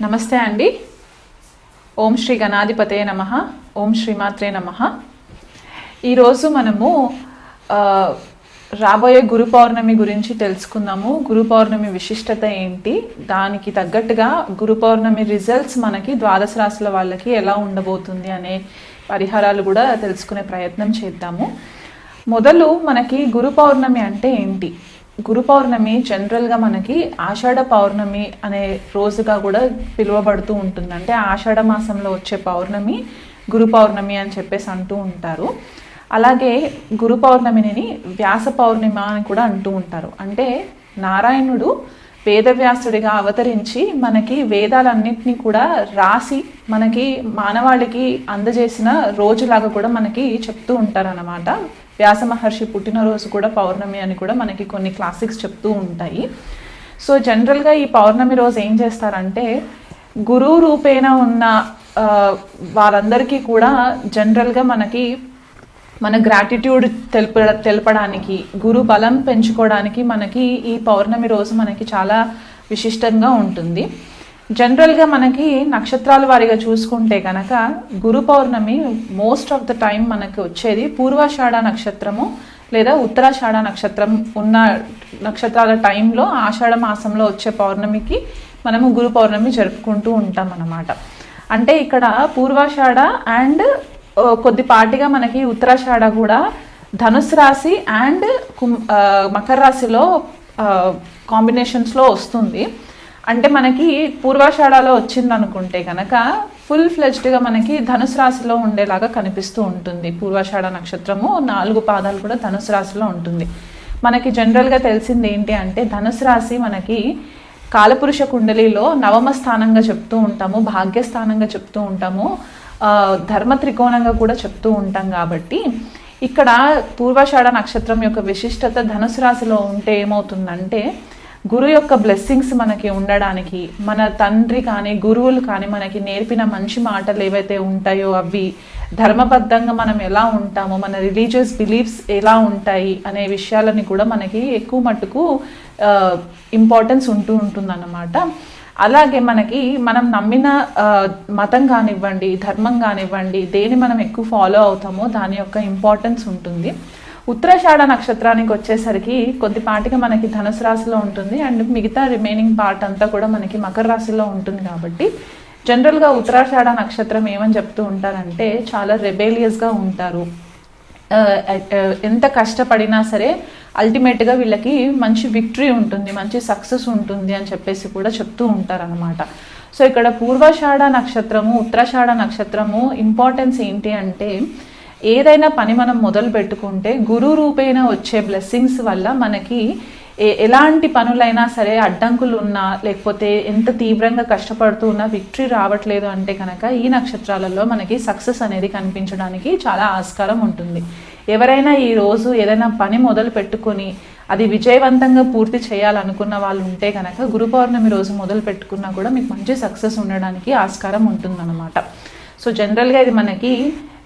నమస్తే అండి. ఓం శ్రీ గణాధిపతే నమః. ఓం శ్రీమాత్రే నమః. ఈరోజు మనము రాబోయే గురు పౌర్ణమి గురించి తెలుసుకుందాము. గురు పౌర్ణమి విశిష్టత ఏంటి, దానికి తగ్గట్టుగా గురు పౌర్ణమి రిజల్ట్స్ మనకి ద్వాదశ రాశుల వాళ్ళకి ఎలా ఉండబోతుంది అనే పరిహారాలు కూడా తెలుసుకునే ప్రయత్నం చేద్దాము. మొదలు మనకి గురు పౌర్ణమి అంటే ఏంటి? గురు పౌర్ణమి జనరల్గా మనకి ఆషాఢ పౌర్ణమి అనే రోజుగా కూడా పిలువబడుతూ ఉంటుంది. అంటే ఆషాఢ మాసంలో వచ్చే పౌర్ణమి గురు పౌర్ణమి అని చెప్పేసి అంటూ ఉంటారు. అలాగే గురు పౌర్ణమిని వ్యాస పౌర్ణిమ అని కూడా అంటూ ఉంటారు. అంటే నారాయణుడు వేదవ్యాసుడిగా అవతరించి మనకి వేదాలన్నింటినీ కూడా రాసి మనకి మానవాళికి అందజేసిన రోజులాగా కూడా మనకి చెప్తూ ఉంటారు అన్నమాట. వ్యాస మహర్షి పుట్టినరోజు కూడా పౌర్ణమి అని కూడా మనకి కొన్ని క్లాసిక్స్ చెప్తూ ఉంటాయి. సో జనరల్గా ఈ పౌర్ణమి రోజు ఏం చేస్తారంటే గురువు రూపేణ ఉన్న వారందరికీ కూడా జనరల్గా మనకి మన గ్రాటిట్యూడ్ తెలపడానికి, గురు బలం పెంచుకోవడానికి మనకి ఈ పౌర్ణమి రోజు మనకి చాలా విశిష్టంగా ఉంటుంది. జనరల్గా మనకి నక్షత్రాల వారిగా చూసుకుంటే కనుక గురు పౌర్ణమి మోస్ట్ ఆఫ్ ద టైం మనకి వచ్చేది పూర్వాషాఢ నక్షత్రము లేదా ఉత్తరాషాఢ నక్షత్రం ఉన్న నక్షత్రాల టైంలో ఆషాఢ మాసంలో వచ్చే పౌర్ణమికి మనము గురు పౌర్ణమి జరుపుకుంటూ ఉంటాం అన్నమాట. అంటే ఇక్కడ పూర్వాషాఢ అండ్ కొద్దిపాటిగా మనకి ఉత్తరాషాఢ కూడా ధనుసు రాశి అండ్ మకర రాశిలో కాంబినేషన్స్లో వస్తుంది. అంటే మనకి పూర్వాషాఢలో వచ్చింది అనుకుంటే కనుక ఫుల్ ఫ్లెజ్డ్గా మనకి ధనుసు రాశిలో ఉండేలాగా కనిపిస్తూ ఉంటుంది. పూర్వాషాఢ నక్షత్రము 4 పాదాలు కూడా ధనుసు రాశిలో ఉంటుంది. మనకి జనరల్గా తెలిసింది ఏంటి అంటే ధనుసు రాశి మనకి కాలపురుష కుండలిలో నవమ స్థానంగా చెప్తూ ఉంటాము, భాగ్యస్థానంగా చెప్తూ ఉంటాము, ధర్మ త్రికోణంగా కూడా చెప్తూ ఉంటాం. కాబట్టి ఇక్కడ పూర్వాషాఢ నక్షత్రం యొక్క విశిష్టత ధనుసు రాశిలో ఉంటే ఏమవుతుందంటే గురు యొక్క బ్లెస్సింగ్స్ మనకి ఉండడానికి, మన తండ్రి కానీ గురువులు కానీ మనకి నేర్పిన మంచి మాటలు ఏవైతే ఉంటాయో అవి ధర్మబద్ధంగా మనం ఎలా ఉంటామో, మన రిలీజియస్ బిలీఫ్స్ ఎలా ఉంటాయి అనే విషయాలని కూడా మనకి ఎక్కువ మట్టుకు ఇంపార్టెన్స్ ఉంటుందన్నమాట. అలాగే మనకి మనం నమ్మిన మతం కానివ్వండి, ధర్మం కానివ్వండి, దేని మనం ఎక్కువ ఫాలో అవుతామో దాని యొక్క ఇంపార్టెన్స్ ఉంటుంది. ఉత్తరాషాఢ నక్షత్రానికి వచ్చేసరికి కొద్దిపాటిగా మనకి ధనుసు రాశిలో ఉంటుంది అండ్ మిగతా రిమైనింగ్ పార్ట్ అంతా కూడా మనకి మకర రాశిలో ఉంటుంది. కాబట్టి జనరల్గా ఉత్తరాషాఢ నక్షత్రం ఏమని చెప్తూ ఉంటారంటే చాలా రెబేలియస్గా ఉంటారు. ఎంత కష్టపడినా సరే అల్టిమేట్గా వీళ్ళకి మంచి విక్టరీ ఉంటుంది, మంచి సక్సెస్ ఉంటుంది అని చెప్పేసి కూడా చెప్తూ ఉంటారనమాట. సో ఇక్కడ పూర్వాషాఢ నక్షత్రము ఉత్తరాషాఢ నక్షత్రము ఇంపార్టెన్స్ ఏంటి అంటే ఏదైనా పని మనం మొదలు పెట్టుకుంటే గురు రూపేణ వచ్చే బ్లెస్సింగ్స్ వల్ల మనకి ఎలాంటి పనులైనా సరే అడ్డంకులు ఉన్నా లేకపోతే ఎంత తీవ్రంగా కష్టపడుతూ ఉన్నా విక్టరీ రావట్లేదు అంటే కనుక ఈ నక్షత్రాలలో మనకి సక్సెస్ అనేది కనిపించడానికి చాలా ఆస్కారం ఉంటుంది. ఎవరైనా ఈ రోజు ఏదైనా పని మొదలు పెట్టుకొని అది విజయవంతంగా పూర్తి చేయాలనుకున్న వాళ్ళు ఉంటే కనుక గురు పౌర్ణమి రోజు మొదలు పెట్టుకున్నా కూడా మీకు మంచి సక్సెస్ ఉండడానికి ఆస్కారం ఉంటుందన్నమాట. సో జనరల్గా ఇది మనకి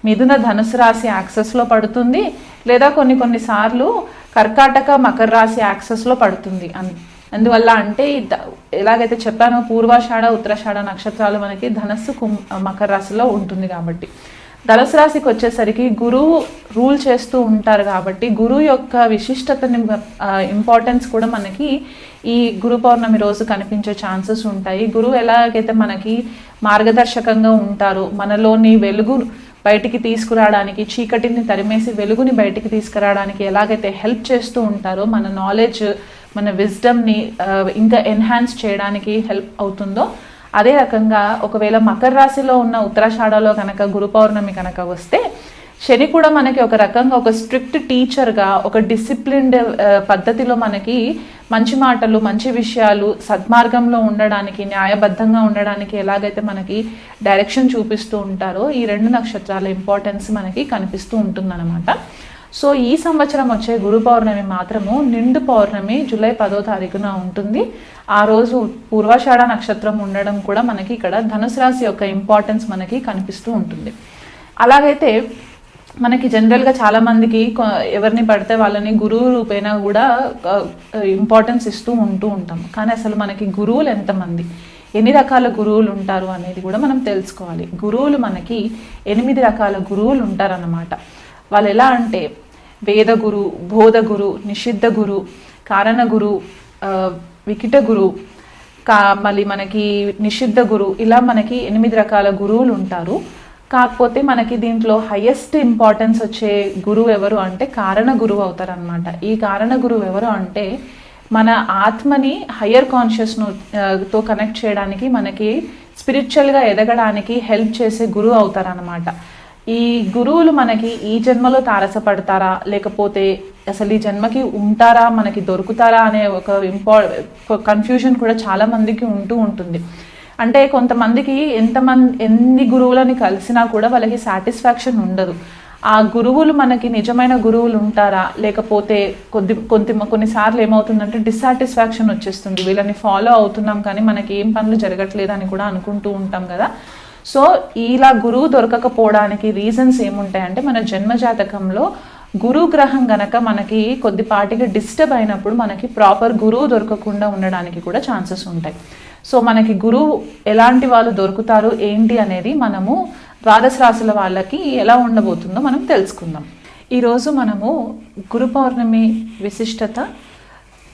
మిథున ధనుసు రాశి యాక్సెస్లో పడుతుంది, లేదా కొన్నిసార్లు కర్కాటక మకర రాశి యాక్సెస్లో పడుతుంది. అందువల్ల అంటే ఎలాగైతే చెప్పానో పూర్వాషాఢ ఉత్తరాషాఢ నక్షత్రాలు మనకి ధనస్సు మకర రాశిలో ఉంటుంది. కాబట్టి ధనుసు రాశికి వచ్చేసరికి గురువు రూల్ చేస్తూ ఉంటారు. కాబట్టి గురువు యొక్క విశిష్టతని ఇంపార్టెన్స్ కూడా మనకి ఈ గురు పౌర్ణమి రోజు కనిపించే ఛాన్సెస్ ఉంటాయి. గురువు ఎలాగైతే మనకి మార్గదర్శకంగా ఉంటారో, మనలోని వెలుగు బయటికి తీసుకురావడానికి, చీకటిని తరిమేసి వెలుగుని బయటికి తీసుకురావడానికి ఎలాగైతే హెల్ప్ చేస్తూ ఉంటారో, మన నాలెడ్జ్ మన విజ్డమ్ని ఇంకా ఎన్హాన్స్ చేయడానికి హెల్ప్ అవుతుందో అదే రకంగా ఒకవేళ మకర రాశిలో ఉన్న ఉత్తరాషాఢలో కనుక గురు పౌర్ణమి కనుక వస్తే శని కూడా మనకి ఒక రకంగా ఒక స్ట్రిక్ట్ టీచర్గా ఒక డిసిప్లిన్డ్ పద్ధతిలో మనకి మంచి మాటలు మంచి విషయాలు సద్మార్గంలో ఉండడానికి న్యాయబద్ధంగా ఉండడానికి ఎలాగైతే మనకి డైరెక్షన్ చూపిస్తూ ఉంటారో ఈ 2 నక్షత్రాల ఇంపార్టెన్స్ మనకి కనిపిస్తూ ఉంటుందన్నమాట. సో ఈ సంవత్సరం వచ్చే గురు పౌర్ణమి మాత్రము నిండు పౌర్ణమి జూలై 10వ తారీఖున ఉంటుంది. ఆ రోజు పూర్వాషాఢ నక్షత్రం ఉండడం కూడా మనకి ఇక్కడ ధనుసు రాశి యొక్క ఇంపార్టెన్స్ మనకి కనిపిస్తూ ఉంటుంది. అలాగైతే మనకి జనరల్గా చాలామందికి ఎవరిని పడితే వాళ్ళని గురువు రూపేణ కూడా ఇంపార్టెన్స్ ఇస్తూ ఉంటాం. కానీ అసలు మనకి గురువులు ఎంతమంది, ఎన్ని రకాల గురువులు ఉంటారు అనేది కూడా మనం తెలుసుకోవాలి. గురువులు మనకి 8 రకాల గురువులు ఉంటారన్నమాట. వాళ్ళు ఎలా అంటే వేద గురు, బోధ గురు, నిషిద్ధ గురు, కారణ గురు, వికిట గురు, మళ్ళీ మనకి నిషిద్ధ గురు, ఇలా మనకి 8 రకాల గురువులు ఉంటారు. కాకపోతే మనకి దీంట్లో హైయెస్ట్ ఇంపార్టెన్స్ వచ్చే గురువు ఎవరు అంటే కారణ గురువు అవుతారనమాట. ఈ కారణ గురువు ఎవరు అంటే మన ఆత్మని హయ్యర్ కాన్షియస్తో కనెక్ట్ చేయడానికి, మనకి స్పిరిచువల్గా ఎదగడానికి హెల్ప్ చేసే గురువు అవుతారనమాట. ఈ గురువులు మనకి ఈ జన్మలో తారసపడతారా, లేకపోతే అసలు ఈ జన్మకి ఉంటారా, మనకి దొరుకుతారా అనే ఒక కన్ఫ్యూజన్ కూడా చాలా మందికి ఉంటుంది. అంటే కొంతమందికి ఎన్ని గురువులని కలిసినా కూడా వాళ్ళకి సాటిస్ఫాక్షన్ ఉండదు. ఆ గురువులు మనకి నిజమైన గురువులు ఉంటారా, లేకపోతే కొన్నిసార్లు ఏమవుతుందంటే డిస్సాటిస్ఫాక్షన్ వచ్చేస్తుంది. వీళ్ళని ఫాలో అవుతున్నాం కానీ మనకి ఏం పనులు జరగట్లేదు అని కూడా అనుకుంటూ ఉంటాం కదా. సో ఇలా గురువు దొరకకపోవడానికి రీజన్స్ ఏముంటాయంటే మన జన్మజాతకంలో గురు గ్రహం గనక మనకి కొద్దిపాటిగా డిస్టర్బ్ అయినప్పుడు మనకి ప్రాపర్ గురువు దొరకకుండా ఉండడానికి కూడా ఛాన్సెస్ ఉంటాయి. సో మనకి గురువు ఎలాంటి వాళ్ళు దొరుకుతారు ఏంటి అనేది మనము ద్వాదశ రాశుల వాళ్ళకి ఎలా ఉండబోతుందో మనం తెలుసుకుందాం. ఈరోజు మనము గురు పౌర్ణమి విశిష్టత,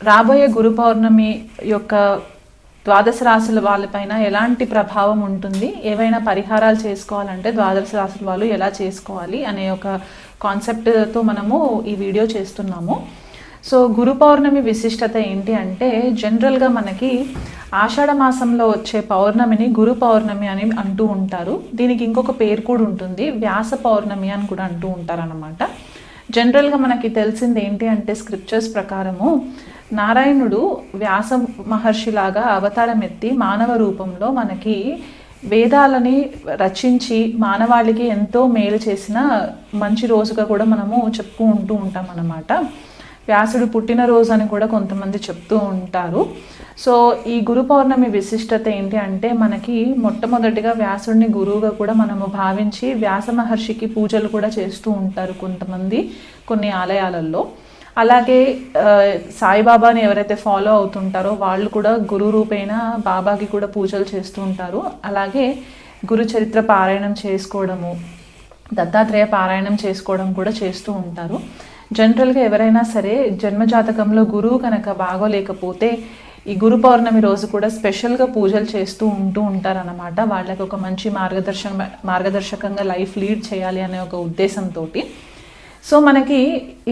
రాబోయే గురు పౌర్ణమి యొక్క ద్వాదశ రాశుల వాళ్ళపైన ఎలాంటి ప్రభావం ఉంటుంది, ఏవైనా పరిహారాలు చేసుకోవాలంటే ద్వాదశ రాశుల వాళ్ళు ఎలా చేసుకోవాలి అనే ఒక కాన్సెప్ట్తో మనము ఈ వీడియో చేస్తున్నాము. సో గురు పౌర్ణమి విశిష్టత ఏంటి అంటే జనరల్గా మనకి ఆషాఢ మాసంలో వచ్చే పౌర్ణమిని గురు పౌర్ణమి అని అంటూ ఉంటారు. దీనికి ఇంకొక పేరు కూడా ఉంటుంది, వ్యాస పౌర్ణమి అని కూడా అంటూ ఉంటారు అన్నమాట. జనరల్గా మనకి తెలిసింది ఏంటి అంటే స్క్రిప్చర్స్ ప్రకారము నారాయణుడు వ్యాస మహర్షిలాగా అవతారం ఎత్తి మానవ రూపంలో మనకి వేదాలని రచించి మానవాళికి ఎంతో మేలు చేసిన మంచి రోజుగా కూడా మనము చెప్పుకుంటూ ఉంటాం అన్నమాట. వ్యాసుడు పుట్టినరోజు అని కూడా కొంతమంది చెప్తూ ఉంటారు. సో ఈ గురు పౌర్ణమి విశిష్టత ఏంటి అంటే మనకి మొట్టమొదటిగా వ్యాసుడిని గురువుగా కూడా మనము భావించి వ్యాస మహర్షికి పూజలు కూడా చేస్తూ ఉంటారు కొంతమంది కొన్ని ఆలయాలలో. అలాగే సాయిబాబాని ఎవరైతే ఫాలో అవుతుంటారో వాళ్ళు కూడా గురు రూపేణ బాబాకి కూడా పూజలు చేస్తూ ఉంటారు. అలాగే గురు చరిత్ర పారాయణం చేసుకోవడము, దత్తాత్రేయ పారాయణం చేసుకోవడం కూడా చేస్తూ ఉంటారు. జనరల్గా ఎవరైనా సరే జన్మజాతకంలో గురువు కనుక బాగోలేకపోతే ఈ గురు పౌర్ణమి రోజు కూడా స్పెషల్గా పూజలు చేస్తూ ఉంటారన్నమాట. వాళ్ళకి ఒక మంచి మార్గదర్శకంగా లైఫ్ లీడ్ చేయాలి అనే ఒక ఉద్దేశంతో. సో మనకి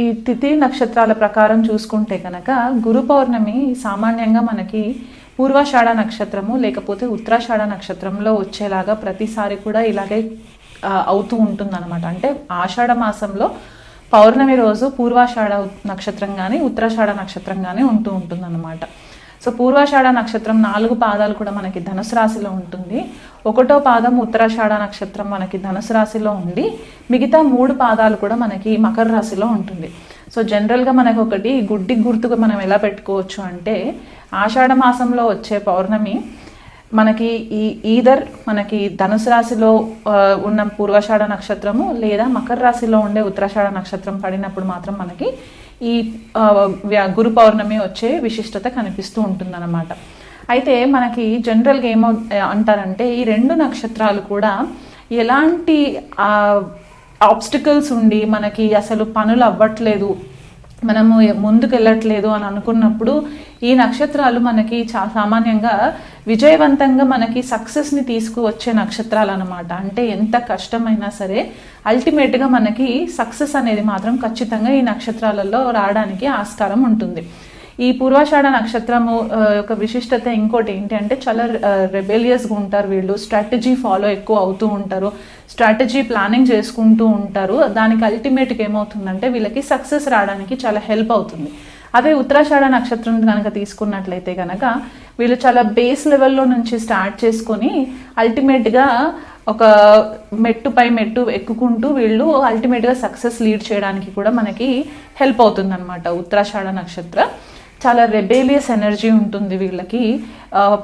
ఈ తిథి నక్షత్రాల ప్రకారం చూసుకుంటే కనుక గురు పౌర్ణమి సామాన్యంగా మనకి పూర్వాషాఢ నక్షత్రము లేకపోతే ఉత్తరాషాఢ నక్షత్రంలో వచ్చేలాగా ప్రతిసారి కూడా ఇలాగే అవుతూ ఉంటుందన్నమాట. అంటే ఆషాఢ మాసంలో పౌర్ణమి రోజు పూర్వాషాఢ నక్షత్రం కానీ ఉత్తరాషాఢ నక్షత్రం కానీ ఉంటుందన్నమాట. సో పూర్వాషాఢ నక్షత్రం 4 పాదాలు కూడా మనకి ధనుసు రాశిలో ఉంటుంది. 1వ పాదం ఉత్తరాషాఢ నక్షత్రం మనకి ధనుసు రాశిలో ఉండి మిగతా 3 పాదాలు కూడా మనకి మకర రాశిలో ఉంటుంది. సో జనరల్గా మనకు ఒకటి గుడ్డి గుర్తుగా మనం ఎలా పెట్టుకోవచ్చు అంటే ఆషాఢ మాసంలో వచ్చే పౌర్ణమి మనకి మనకి ధనుసు రాశిలో ఉన్న పూర్వాషాఢ నక్షత్రము లేదా మకర రాశిలో ఉండే ఉత్తరాషాఢ నక్షత్రం పడినప్పుడు మాత్రం మనకి ఈ గురు పౌర్ణమి వచ్చే విశిష్టత కనిపిస్తూ ఉంటుందన్నమాట. అయితే మనకి జనరల్గా అంటారంటే ఈ 2 నక్షత్రాలు కూడా ఎలాంటి ఆబ్స్టికల్స్ ఉండి మనకి అసలు పనులు అవ్వట్లేదు, మనము ముందుకు వెళ్ళట్లేదు అని అనుకున్నప్పుడు ఈ నక్షత్రాలు మనకి సామాన్యంగా విజయవంతంగా మనకి సక్సెస్ని తీసుకువచ్చే నక్షత్రాలు అనమాట. అంటే ఎంత కష్టమైనా సరే అల్టిమేట్గా మనకి సక్సెస్ అనేది మాత్రం ఖచ్చితంగా ఈ నక్షత్రాలలో రావడానికి ఆస్కారం ఉంటుంది. ఈ పూర్వాషాఢ నక్షత్రము యొక్క విశిష్టత ఇంకోటి ఏంటి అంటే చాలా రెబెలియస్గా ఉంటారు వీళ్ళు, స్ట్రాటజీ ఫాలో ఎక్కువ అవుతూ ఉంటారు, స్ట్రాటజీ ప్లానింగ్ చేసుకుంటూ ఉంటారు. దానికి అల్టిమేట్గా ఏమవుతుందంటే వీళ్ళకి సక్సెస్ రావడానికి చాలా హెల్ప్ అవుతుంది. అదే ఉత్తరాషాఢ నక్షత్రం కనుక తీసుకున్నట్లయితే కనుక వీళ్ళు చాలా బేస్ లెవెల్లో నుంచి స్టార్ట్ చేసుకొని అల్టిమేట్గా ఒక మెట్టుపై మెట్టు ఎక్కుకుంటూ వీళ్ళు అల్టిమేట్గా సక్సెస్ లీడ్ చేయడానికి కూడా మనకి హెల్ప్ అవుతుంది అనమాట. ఉత్తరాషాఢ నక్షత్ర చాలా రెబేలియస్ ఎనర్జీ ఉంటుంది వీళ్ళకి,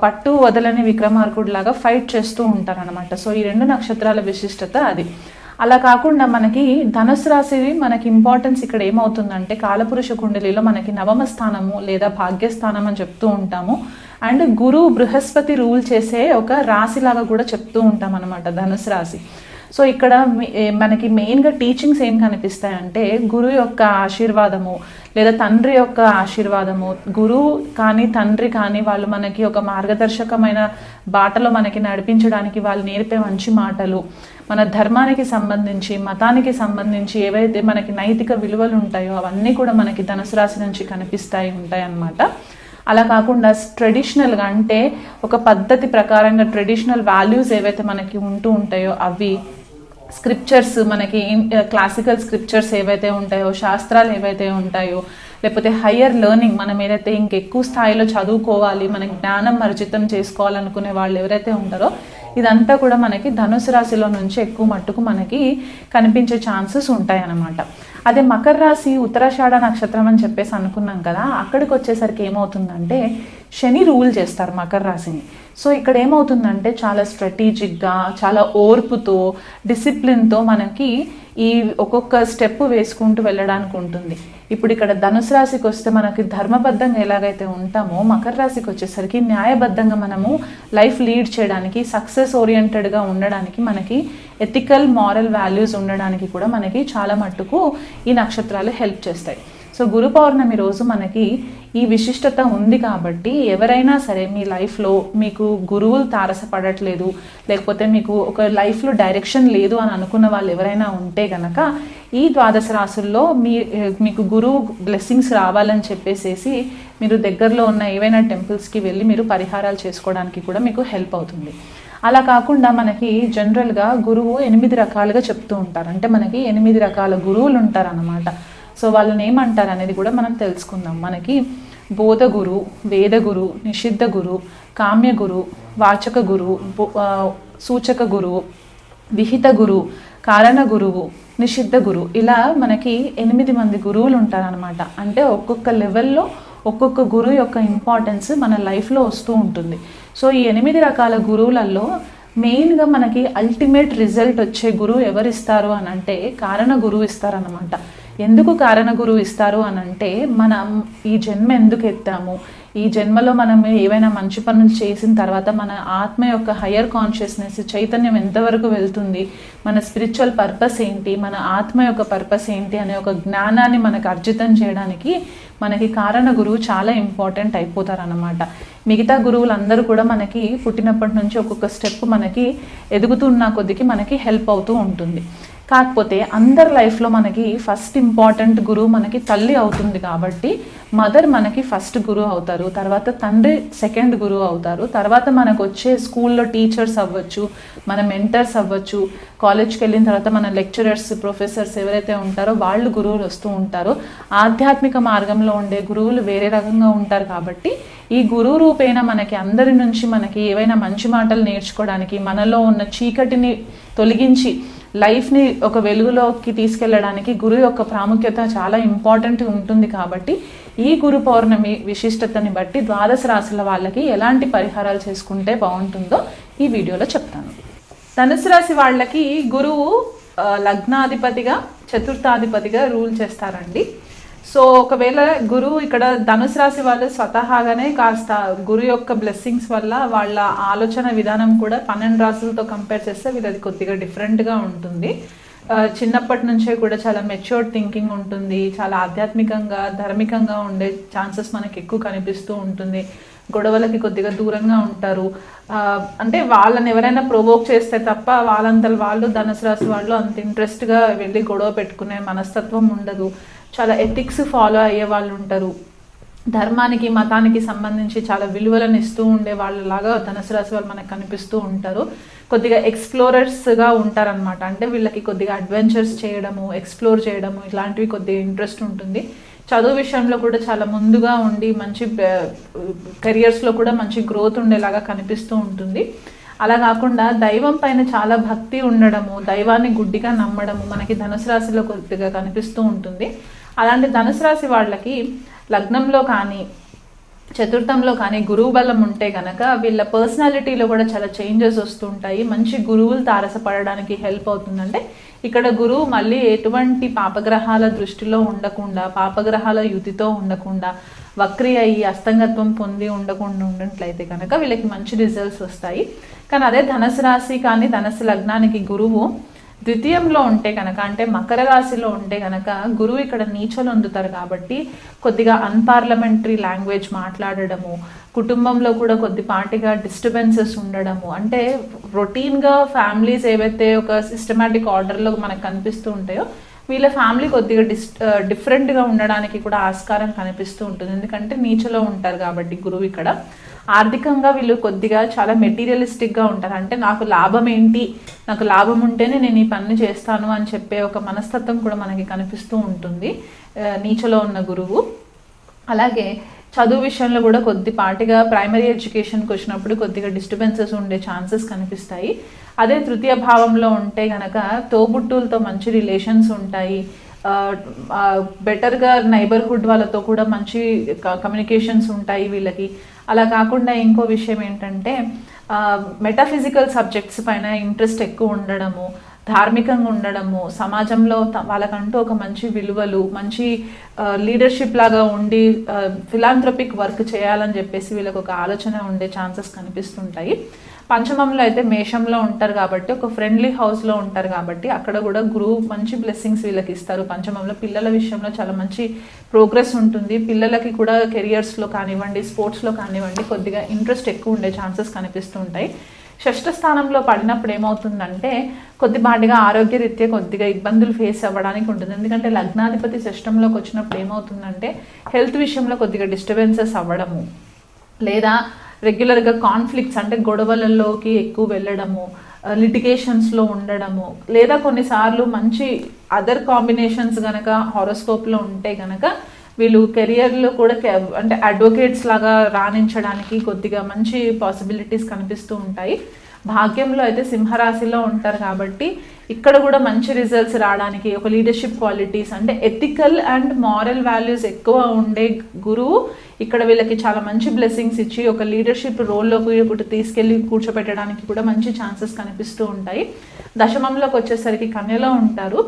పట్టు వదలని విక్రమార్కుడు లాగా ఫైట్ చేస్తూ ఉంటారు అనమాట. సో ఈ 2 నక్షత్రాల విశిష్టత అది. అలా కాకుండా మనకి ధనుసు రాశి మనకి ఇంపార్టెన్స్ ఇక్కడ ఏమవుతుందంటే కాలపురుష కుండలిలో మనకి 9వ స్థానము లేదా భాగ్యస్థానం అని చెప్తూ ఉంటాము. అండ్ గురువు బృహస్పతి రూల్ చేసే ఒక రాశిలాగా కూడా చెప్తూ ఉంటాం అనమాట ధనుసు రాశి. సో ఇక్కడ మనకి మెయిన్గా టీచింగ్స్ ఏం కనిపిస్తాయంటే గురువు యొక్క ఆశీర్వాదము లేదా తండ్రి యొక్క ఆశీర్వాదము, గురువు కానీ తండ్రి కానీ వాళ్ళు మనకి ఒక మార్గదర్శకమైన బాటలో మనకి నడిపించడానికి వాళ్ళు నేర్పే మంచి మాటలు, మన ధర్మానికి సంబంధించి మతానికి సంబంధించి ఏవైతే మనకి నైతిక విలువలు ఉంటాయో అవన్నీ కూడా మనకి ధనుసు రాశి నుంచి ఉంటాయి అన్నమాట. అలా కాకుండా ట్రెడిషనల్గా అంటే ఒక పద్ధతి ప్రకారంగా ట్రెడిషనల్ వాల్యూస్ ఏవైతే మనకి ఉంటూ ఉంటాయో అవి, స్క్రిప్చర్స్ మనకి క్లాసికల్ స్క్రిప్చర్స్ ఏవైతే ఉంటాయో, శాస్త్రాలు ఏవైతే ఉంటాయో, లేకపోతే హయ్యర్ లెర్నింగ్ మనం ఏదైతే ఇంకెక్కువ స్థాయిలో చదువుకోవాలి, మన జ్ఞానం అర్జితం చేసుకోవాలనుకునే వాళ్ళు ఎవరైతే ఉంటారో ఇదంతా కూడా మనకి ధనుసు రాశిలో నుంచి ఎక్కువ మట్టుకు మనకి కనిపించే ఛాన్సెస్ ఉంటాయి అన్నమాట. అదే మకర రాశి ఉత్తరాషాఢ నక్షత్రం అని చెప్పేసి అనుకున్నాం కదా, అక్కడికి వచ్చేసరికి ఏమవుతుందంటే శని రూల్ చేస్తారు మకర రాశిని. సో ఇక్కడ ఏమవుతుందంటే చాలా స్ట్రాటజిక్గా, చాలా ఓర్పుతో, డిసిప్లిన్తో మనకి ఈ ఒక్కొక్క స్టెప్ వేసుకుంటూ వెళ్ళడానికి ఉంటుంది. ఇప్పుడు ఇక్కడ ధనుసు రాశికి వస్తే మనకి ధర్మబద్ధంగా ఎలాగైతే ఉంటామో మకర రాశికి వచ్చేసరికి న్యాయబద్ధంగా మనము లైఫ్ లీడ్ చేయడానికి, సక్సెస్ ఓరియంటెడ్గా ఉండడానికి, మనకి ఎథికల్ మారల్ వాల్యూస్ ఉండడానికి కూడా మనకి చాలా మట్టుకు ఈ నక్షత్రాలు హెల్ప్ చేస్తాయి. సో గురు పౌర్ణమి రోజు మనకి ఈ విశిష్టత ఉంది కాబట్టి ఎవరైనా సరే మీ లైఫ్లో మీకు గురువులు తారసపడట్లేదు, లేకపోతే మీకు ఒక లైఫ్లో డైరెక్షన్ లేదు అని అనుకున్న వాళ్ళు ఎవరైనా ఉంటే గనక ఈ ద్వాదశ రాశుల్లో మీకు గురువు బ్లెస్సింగ్స్ రావాలని చెప్పేసి మీరు దగ్గరలో ఉన్న ఏవైనా టెంపుల్స్కి వెళ్ళి మీరు పరిహారాలు చేసుకోవడానికి కూడా మీకు హెల్ప్ అవుతుంది. అలా కాకుండా మనకి జనరల్గా గురువు 8 రకాలుగా చెప్తూ ఉంటారు. అంటే మనకి 8 రకాల గురువులు ఉంటారన్నమాట. సో వాళ్ళని ఏమంటారు అనేది కూడా మనం తెలుసుకుందాం. మనకి బోధ గురు, వేద గురు, నిషిద్ధ గురు, కామ్య గురు, వాచక గురు, సూచక గురువు, విహిత గురు, కారణ గురువు, నిషిద్ధ గురు, ఇలా మనకి 8 మంది గురువులు ఉంటారనమాట. అంటే ఒక్కొక్క లెవెల్లో ఒక్కొక్క గురువు యొక్క ఇంపార్టెన్స్ మన లైఫ్లో వస్తూ ఉంటుంది. సో ఈ 8 రకాల గురువులలో మెయిన్గా మనకి అల్టిమేట్ రిజల్ట్ వచ్చే గురువు ఎవరిస్తారు అని అంటే కారణ గురువు ఇస్తారనమాట. ఎందుకు కారణ గురువు ఇస్తారు అని అంటే మనం ఈ జన్మ ఎందుకు ఎత్తాము, ఈ జన్మలో మనం ఏవైనా మంచి పనులు చేసిన తర్వాత మన ఆత్మ యొక్క హయ్యర్ కాన్షియస్నెస్ చైతన్యం ఎంతవరకు వెళ్తుంది, మన స్పిరిచువల్ పర్పస్ ఏంటి, మన ఆత్మ యొక్క పర్పస్ ఏంటి అనే ఒక జ్ఞానాన్ని మనకు అర్జితం చేయడానికి మనకి కారణ గురువు చాలా ఇంపార్టెంట్ అయిపోతారు అన్నమాట. మిగతా గురువులందరూ కూడా మనకి పుట్టినప్పటి నుంచి ఒక్కొక్క స్టెప్ మనకి ఎదుగుతున్న కొద్దికి మనకి హెల్ప్ అవుతూ ఉంటుంది. కాకపోతే అందరి లైఫ్లో మనకి ఫస్ట్ ఇంపార్టెంట్ గురువు మనకి తల్లి అవుతుంది కాబట్టి మదర్ మనకి ఫస్ట్ గురువు అవుతారు, తర్వాత తండ్రి సెకండ్ గురువు అవుతారు, తర్వాత మనకు వచ్చే స్కూల్లో టీచర్స్ అవ్వచ్చు, మన మెంటర్స్ అవ్వచ్చు, కాలేజ్కి వెళ్ళిన తర్వాత మన లెక్చరర్స్, ప్రొఫెసర్స్ ఎవరైతే ఉంటారో వాళ్ళు గురువులు వస్తూ ఉంటారు. ఆధ్యాత్మిక మార్గంలో ఉండే గురువులు వేరే రకంగా ఉంటారు కాబట్టి ఈ గురువు రూపేణ మనకి అందరి నుంచి మనకి ఏవైనా మంచి మాటలు నేర్చుకోవడానికి, మనలో ఉన్న చీకటిని తొలగించి లైఫ్ని ఒక వెలుగులోకి తీసుకెళ్ళడానికి గురువు యొక్క ప్రాముఖ్యత చాలా ఇంపార్టెంట్ ఉంటుంది. కాబట్టి ఈ గురు పౌర్ణమి విశిష్టతని బట్టి ద్వాదశ రాశుల వాళ్ళకి ఎలాంటి పరిహారాలు చేసుకుంటే బాగుంటుందో ఈ వీడియోలో చెప్తాను. ధనుసు రాశి వాళ్ళకి గురువు లగ్నాధిపతిగా, చతుర్థాధిపతిగా రూల్ చేస్తారండి. సో ఒకవేళ గురువు ఇక్కడ ధనుసు రాశి వాళ్ళు స్వతహాగానే కాస్త గురు యొక్క బ్లెస్సింగ్స్ వల్ల వాళ్ళ ఆలోచన విధానం కూడా 12 రాశులతో కంపేర్ చేస్తే వీళ్ళది కొద్దిగా డిఫరెంట్గా ఉంటుంది. చిన్నప్పటి నుంచే కూడా చాలా మెచ్యూర్డ్ థింకింగ్ ఉంటుంది, చాలా ఆధ్యాత్మికంగా ధార్మికంగా ఉండే ఛాన్సెస్ మనకి ఎక్కువ కనిపిస్తూ ఉంటుంది. గొడవలకి కొద్దిగా దూరంగా ఉంటారు. అంటే వాళ్ళని ఎవరైనా ప్రొవోక్ చేస్తే తప్ప వాళ్ళంతా వాళ్ళు ధనుసు రాశి వాళ్ళు అంత ఇంట్రెస్ట్గా వెళ్ళి గొడవ పెట్టుకునే మనస్తత్వం ఉండదు. చాలా ఎథిక్స్ ఫాలో అయ్యే వాళ్ళు ఉంటారు. ధర్మానికి మతానికి సంబంధించి చాలా విలువలను ఇస్తూ ఉండే వాళ్ళలాగా ధనుసు రాశి వాళ్ళు మనకు కనిపిస్తూ ఉంటారు. కొద్దిగా ఎక్స్ప్లోరర్స్గా ఉంటారనమాట. అంటే వీళ్ళకి కొద్దిగా అడ్వెంచర్స్ చేయడము, ఎక్స్ప్లోర్ చేయడము ఇలాంటివి కొద్దిగా ఇంట్రెస్ట్ ఉంటుంది. చదువు విషయంలో కూడా చాలా ముందుగా ఉండి మంచి కెరియర్స్లో కూడా మంచి గ్రోత్ ఉండేలాగా కనిపిస్తూ ఉంటుంది. అలా కాకుండా దైవం పైన చాలా భక్తి ఉండడము, దైవాన్ని గుడ్డిగా నమ్మడము మనకి ధనుసు రాశిలో కొద్దిగా కనిపిస్తూ ఉంటుంది. అలాంటి ధనుసు రాశి వాళ్ళకి లగ్నంలో కానీ చతుర్థంలో కానీ గురువు బలం ఉంటే కనుక వీళ్ళ పర్సనాలిటీలో కూడా చాలా చేంజెస్ వస్తుంటాయి. మంచి గురువులు తారసపడడానికి హెల్ప్ అవుతుందంటే ఇక్కడ గురువు మళ్ళీ ఎటువంటి పాపగ్రహాల దృష్టిలో ఉండకుండా, పాపగ్రహాల యుతితో ఉండకుండా వక్రి అయ్యి అస్తంగత్వం పొంది ఉండకుండా ఉన్నట్లయితే కనుక వీళ్ళకి మంచి రిజల్ట్స్ వస్తాయి. కానీ అదే ధనుసు రాశి కానీ ధనుసు లగ్నానికి గురువు ద్వితీయంలో ఉంటే కనుక, అంటే మకర రాశిలో ఉంటే కనుక గురువు ఇక్కడ నీచలు అందుతారు కాబట్టి కొద్దిగా అన్పార్లమెంటరీ లాంగ్వేజ్ మాట్లాడడము, కుటుంబంలో కూడా కొద్దిపాటిగా డిస్టర్బెన్సెస్ ఉండడము, అంటే రొటీన్గా ఫ్యామిలీస్ ఏవైతే ఒక సిస్టమాటిక్ ఆర్డర్లో మనకు కనిపిస్తూ ఉంటాయో వీళ్ళ ఫ్యామిలీ కొద్దిగా డిఫరెంట్గా ఉండడానికి కూడా ఆస్కారం కనిపిస్తూ ఉంటుంది. ఎందుకంటే నీచలో ఉంటారు కాబట్టి గురువు ఇక్కడ. ఆర్థికంగా వీళ్ళు కొద్దిగా చాలా మెటీరియలిస్టిక్గా ఉంటారు. అంటే నాకు లాభం ఏంటి, నాకు లాభం ఉంటేనే నేను ఈ పని చేస్తాను అని చెప్పే ఒక మనస్తత్వం కూడా మనకి కనిపిస్తూ ఉంటుంది నీచలో ఉన్న గురువు. అలాగే చదువు విషయంలో కూడా కొద్దిపాటిగా ప్రైమరీ ఎడ్యుకేషన్కి వచ్చినప్పుడు కొద్దిగా డిస్టర్బెన్సెస్ ఉండే ఛాన్సెస్ కనిపిస్తాయి. అదే తృతీయ భావంలో ఉంటే కనుక తోబుట్టులతో మంచి రిలేషన్స్ ఉంటాయి, బెటర్గా నైబర్హుడ్ వాళ్ళతో కూడా మంచి కమ్యూనికేషన్స్ ఉంటాయి వీళ్ళకి. అలా కాకుండా ఇంకో విషయం ఏంటంటే మెటాఫిజికల్ సబ్జెక్ట్స్ పైన ఇంట్రెస్ట్ ఎక్కువ ఉండడము, ధార్మికంగా ఉండడము, సమాజంలో వాళ్ళకంటూ ఒక మంచి విలువలు, మంచి లీడర్షిప్ లాగా ఉండి ఫిలాంథ్రపిక్ వర్క్ చేయాలని చెప్పేసి వీళ్ళకి ఒక ఆలోచన ఉండే ఛాన్సెస్ కనిపిస్తుంటాయి. పంచమంలో అయితే మేషంలో ఉంటారు కాబట్టి ఒక ఫ్రెండ్లీ హౌస్లో ఉంటారు కాబట్టి అక్కడ కూడా గురువు మంచి బ్లెస్సింగ్స్ వీళ్ళకి ఇస్తారు. పంచమంలో పిల్లల విషయంలో చాలా మంచి ప్రోగ్రెస్ ఉంటుంది. పిల్లలకి కూడా కెరియర్స్లో కానివ్వండి, స్పోర్ట్స్లో కానివ్వండి కొద్దిగా ఇంట్రెస్ట్ ఎక్కువ ఉండే ఛాన్సెస్ కనిపిస్తూ ఉంటాయి. షష్ఠ స్థానంలో పడినప్పుడు ఏమవుతుందంటే కొద్దిపాటిగా ఆరోగ్యరీత్యా కొద్దిగా ఇబ్బందులు ఫేస్ అవ్వడానికి ఉంటుంది. ఎందుకంటే లగ్నాధిపతి షష్ఠంలోకి వచ్చినప్పుడు ఏమవుతుందంటే హెల్త్ విషయంలో కొద్దిగా డిస్టర్బెన్సెస్ అవ్వడము, లేదా రెగ్యులర్గా కాన్ఫ్లిక్ట్స్ అంటే గొడవలలోకి ఎక్కువ వెళ్ళడము, లిటిగేషన్స్లో ఉండడము, లేదా కొన్నిసార్లు మంచి అదర్ కాంబినేషన్స్ కనుక హారోస్కోప్లో ఉంటే కనుక వీళ్ళు కెరియర్లో కూడా అంటే అడ్వకేట్స్ లాగా రాణించడానికి కొద్దిగా మంచి పాసిబిలిటీస్ కనిపిస్తూ ఉంటాయి. భాగ్యంలో అయితే సింహరాశిలో ఉంటారు కాబట్టి ఇక్కడ కూడా మంచి రిజల్ట్స్ రావడానికి ఒక లీడర్షిప్ క్వాలిటీస్ అంటే ఎథికల్ అండ్ మారల్ వాల్యూస్ ఎక్కువ ఉండే గురువు ఇక్కడ వీళ్ళకి చాలా మంచి బ్లెస్సింగ్స్ ఇచ్చి ఒక లీడర్షిప్ రోల్లోకి ఒకటి తీసుకెళ్ళి కూర్చోపెట్టడానికి కూడా మంచి ఛాన్సెస్ కనిపిస్తూ ఉంటాయి. దశమంలోకి వచ్చేసరికి కన్యలో ఉంటారు.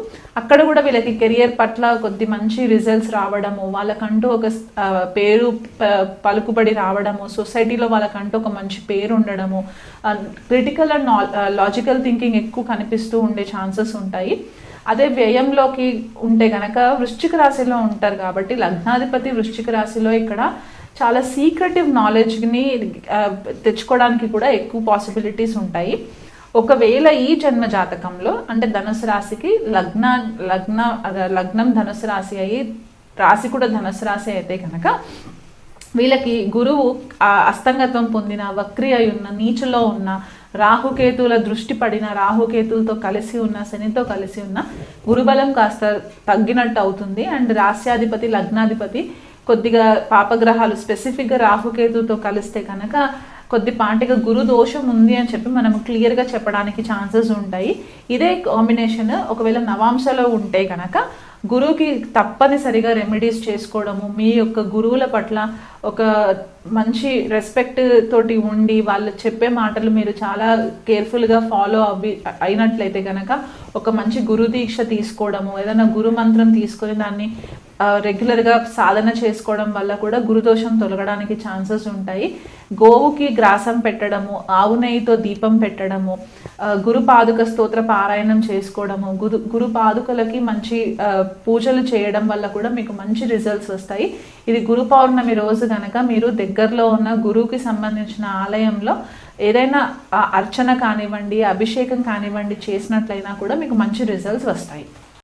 అక్కడ కూడా వీళ్ళకి కెరియర్ పట్ల కొద్ది మంచి రిజల్ట్స్ రావడము, వాళ్ళకంటూ ఒక పేరు పలుకుబడి రావడము, సొసైటీలో వాళ్ళకంటూ ఒక మంచి పేరు ఉండడము, క్రిటికల్ అండ్ లాజికల్ థింకింగ్ ఎక్కువ కనిపిస్తూ ఉండే ఛాన్సెస్ ఉంటాయి. అదే వ్యయంలోకి ఉంటే కనుక వృశ్చిక రాశిలో ఉంటారు కాబట్టి లగ్నాధిపతి వృశ్చిక రాశిలో ఇక్కడ చాలా సీక్రెటివ్ నాలెడ్జ్ని తెచ్చుకోవడానికి కూడా ఎక్కువ పాసిబిలిటీస్ ఉంటాయి. ఒకవేళ ఈ జన్మ జాతకంలో అంటే ధనుసు రాశికి లగ్నం ధనుసు రాశి అయ్యి రాశి కూడా ధనుసు రాశి అయితే కనుక వీళ్ళకి గురువు అస్తంగత్వం పొందిన, వక్రి అయి ఉన్న, నీచులో ఉన్న, రాహుకేతువుల దృష్టి పడిన, రాహుకేతువులతో కలిసి ఉన్న, శనితో కలిసి ఉన్న గురుబలం కాస్త తగ్గినట్టు అవుతుంది. అండ్ రాశ్యాధిపతి లగ్నాధిపతి కొద్దిగా పాపగ్రహాలు స్పెసిఫిక్గా రాహుకేతువుతో కలిస్తే కనుక కొద్దిపాటిగా గురు దోషం ఉంది అని చెప్పి మనం క్లియర్గా చెప్పడానికి ఛాన్సెస్ ఉంటాయి. ఇదే కాంబినేషన్ ఒకవేళ నవాంశలో ఉంటే కనుక గురువుకి తప్పనిసరిగా రెమెడీస్ చేసుకోవడము, మీ యొక్క గురువుల పట్ల ఒక మంచి రెస్పెక్ట్ తోటి ఉండి వాళ్ళు చెప్పే మాటలు మీరు చాలా కేర్ఫుల్గా ఫాలో అయినట్లయితే కనుక ఒక మంచి గురు దీక్ష తీసుకోవడము, ఏదైనా గురు మంత్రం తీసుకొని దాన్ని రెగ్యులర్గా సాధన చేసుకోవడం వల్ల కూడా గురుదోషం తొలగడానికి ఛాన్సెస్ ఉంటాయి. గోవుకి గ్రాసం పెట్టడము, ఆవు నెయ్యితో దీపం పెట్టడము, గురు పాదుక స్తోత్ర పారాయణం చేసుకోవడము, గురు పాదుకలకి మంచి పూజలు చేయడం వల్ల కూడా మీకు మంచి రిజల్ట్స్ వస్తాయి. ఇది గురు పౌర్ణమి రోజు కనుక మీరు దగ్గరలో ఉన్న గురువుకి సంబంధించిన ఆలయంలో ఏదైనా అర్చన కానివ్వండి, అభిషేకం కానివ్వండి చేసినట్లయినా కూడా మీకు మంచి రిజల్ట్స్ వస్తాయి.